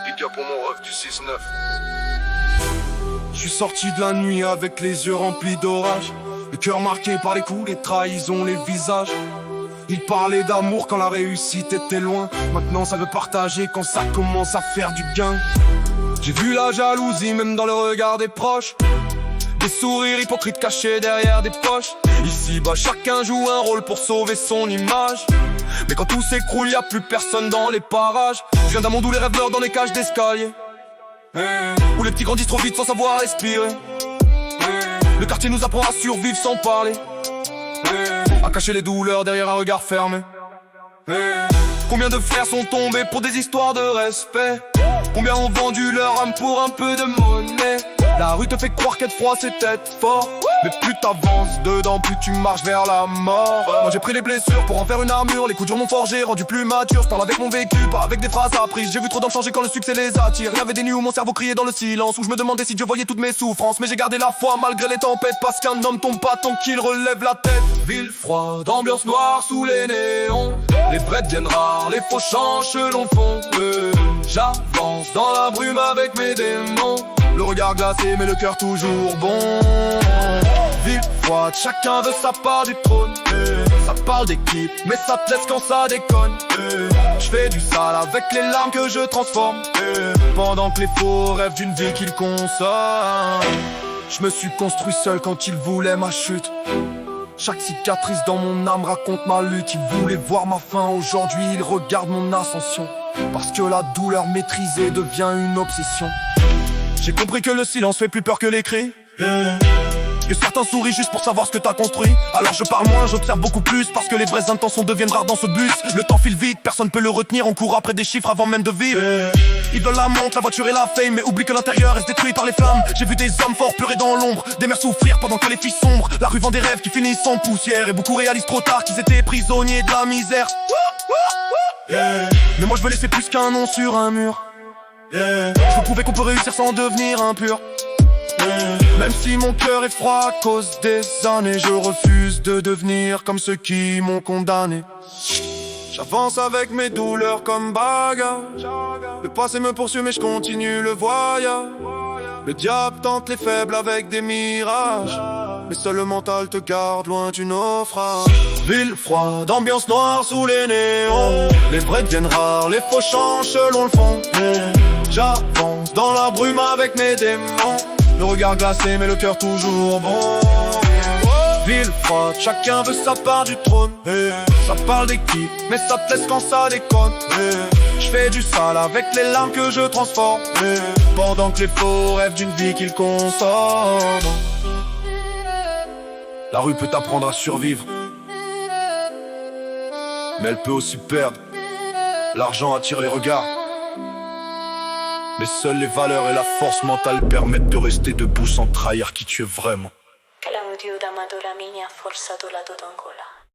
Big up pour mon ref du 6-9. Je suis sorti de la nuit avec les yeux remplis d'orage, le cœur marqué par les coups, les trahisons, les visages. Il parlait d'amour quand la réussite était loin. Maintenant ça veut partager quand ça commence à faire du gain. J'ai vu la jalousie même dans le regard des proches, des sourires hypocrites cachés derrière des poches. Ici-bas chacun joue un rôle pour sauver son image, mais quand tout s'écroule y a plus personne dans les parages. Je viens d'un monde où les rêves meurent dans les cages d'escalier, où les petits grandissent trop vite sans savoir respirer. Le quartier nous apprend à survivre sans parler, à cacher les douleurs derrière un regard fermé. Combien de frères sont tombés pour des histoires de respect? Combien ont vendu leur âme pour un peu de monnaie? La rue te fait croire qu'être froid c'est être fort, mais plus t'avances dedans, plus tu marches vers la mort. Moi j'ai pris les blessures pour en faire une armure, les coups durs m'ont forgé, rendu plus mature. Je parle avec mon vécu, pas avec des phrases apprises. J'ai vu trop d'hommes changer quand le succès les attire. Il y avait des nuits où mon cerveau criait dans le silence, où je me demandais si Dieu voyait toutes mes souffrances. Mais j'ai gardé la foi malgré les tempêtes, parce qu'un homme tombe pas tant qu'il relève la tête. Ville froide, ambiance noire sous les néons, les vrais deviennent rares, les faux changent selon le fond. J'avance dans la brume avec mes démons, le regard glacé mais le cœur toujours bon. Ville froide, chacun veut sa part du trône. Ça parle d'équipe, mais ça te laisse quand ça déconne. Je fais du sale avec les larmes que je transforme, pendant que les faux rêvent d'une vie qu'ils consomment. Je me suis construit seul quand ils voulaient ma chute. Chaque cicatrice dans mon âme raconte ma lutte. Ils voulaient voir ma fin, aujourd'hui ils regardent mon ascension, parce que la douleur maîtrisée devient une obsession. J'ai compris que le silence fait plus peur que les cris, que certains sourient juste pour savoir ce que t'as construit. Alors je parle moins, j'observe beaucoup plus, parce que les vraies intentions deviennent rares dans ce bus. Le temps file vite, personne peut le retenir, on court après des chiffres avant même de vivre. Ils veulent la montre, la voiture et la fame, mais oublient que l'intérieur reste détruit par les flammes. J'ai vu des hommes forts pleurer dans l'ombre, des mères souffrir pendant que les filles sombrent. La rue vend des rêves qui finissent en poussière, et beaucoup réalisent trop tard qu'ils étaient prisonniers de la misère. Mais moi je veux laisser plus qu'un nom sur un mur. Je veux prouver qu'on peut réussir sans devenir impur. Même si mon cœur est froid à cause des années, je refuse de devenir comme ceux qui m'ont condamné. J'avance avec mes douleurs comme bagage, le passé me poursuit mais je continue le voyage. Le diable tente les faibles avec des mirages, mais seul le mental te garde loin du naufrage. Ville froide, ambiance noire sous les néons, les vrais deviennent rares, les faux changent selon le fond. J'avance dans la brume avec mes démons, le regard glacé mais le cœur toujours bon. Ville froide, chacun veut sa part du trône. Ça parle d'équipe, mais ça te laisse quand ça déconne. Je fais du sale avec les larmes que je transforme, pendant que les faux rêvent d'une vie qu'ils consomment. La rue peut t'apprendre à survivre, mais elle peut aussi perdre. L'argent attire les regards, mais seules les valeurs et la force mentale permettent de rester debout sans trahir qui tu es vraiment. Claudio Damadora minha força do lado do Angola.